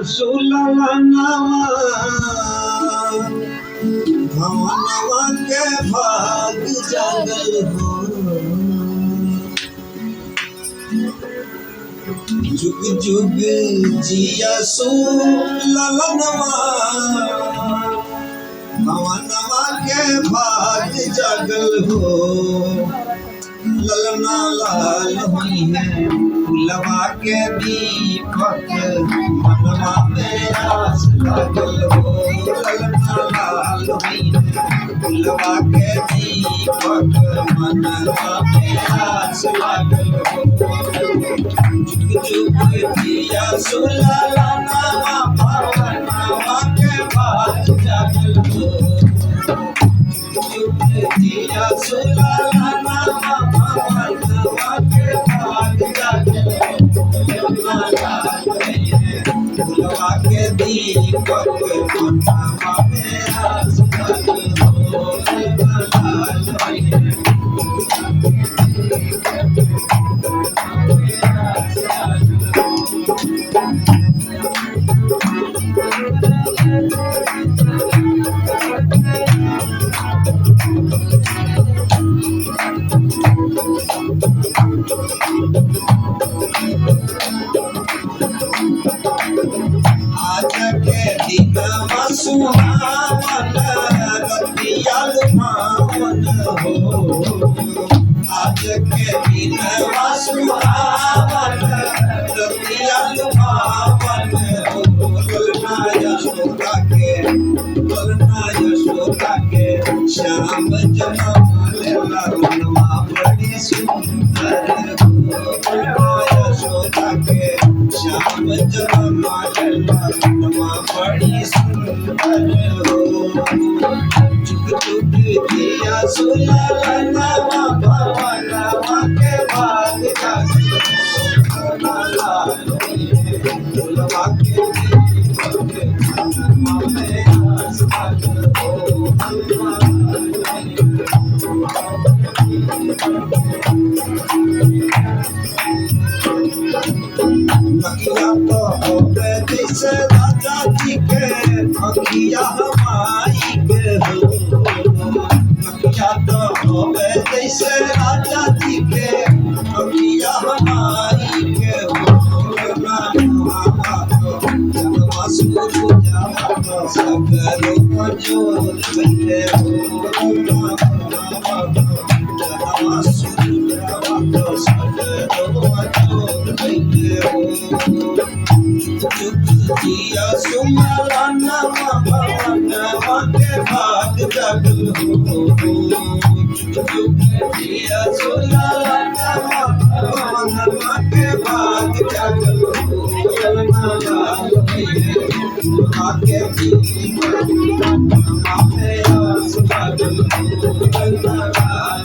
सुलला नवा भवनवा के भाग जागल हो जुग जुग जिया सुलला नवा भवनवा के भाग जागल हो ललना लाल हुई है फुलवा के दीपक मनवा में आस लागल हो ललना लाल हुई है फुलवा के दीपक मनवा में आस लागल हो जुग जुग जिया सुलला नवा भवनवा के भाग जागल हो जुग जिया सुलला नवा भवनवा के भाग जागल हो फुलवा के दीपक मनवा में आस लागल हो आज के दिन सुहावन रतिया लुभावन हो आज के दिन सुहावन रतिया लुभावन हो ललना यशोदा के श्याम जनमल ललनवा बड़ी सुंदर हो ललना यशोदा के श्याम जनमल ललनवा बड़ी सुंदर हो जुग जुग जिया सुलला नवा भवनवा के भाग जागल हो लाल फुलवा के दीपक मनवा में आस लागल हो नकिया तो होवे जैसे राजा जी के नकिया हमारी के हो नकिया तो होवे जैसे राजा जी के नकिया हमारी के हो जनवा सुरु जावा सगरो जोर बैठे हो जनवा सुरु जावा सगरो जोर बैठे हो जुग जिया सुलला नवा भवनवा के भाग जागल हो जुग जिया सुलला नवा भवनवा के भाग जागल हो ललना लाल फुलवा के दीपक मनवा में आस लागल हो ललना लाल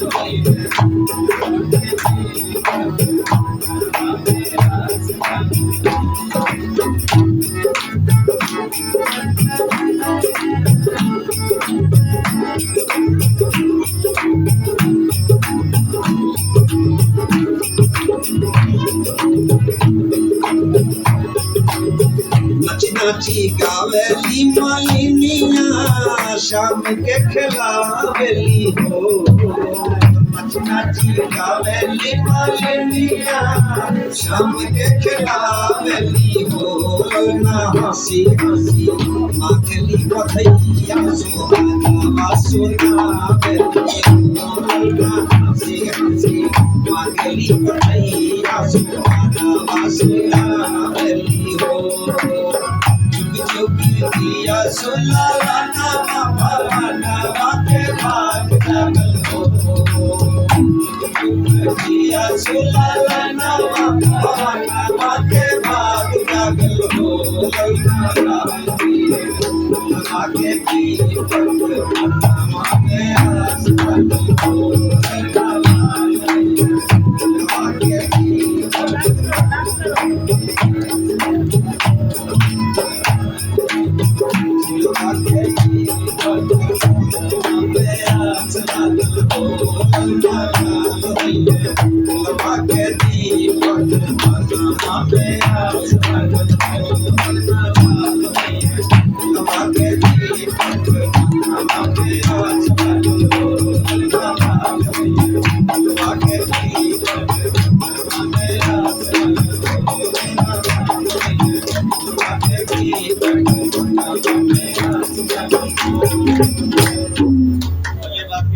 नाची नाची गावेली मालिनिया शाम के खिलावेली हो नाची नाची गावेली मालिनिया शाम के खिलावेली हो ललना हंसी हंसी मांगली बधैया सुहाना सुनावेली हो ललना हंसी हंसी मांगली बधैया सुहाना सुनावेली हो जुग जुग जिया सुलला नवा भवनवा के भाग जागल हो जुग जिया सुलला नवा भवनवा के भाग जागल हो ललना लाल फुलवा के दीपक मनवा में आस लागल हो ललना लाल फुलवा के दीपक Bye.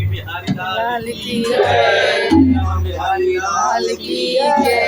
बिहारी लाल लाल की जय, बिहारी लाल लाल की जय।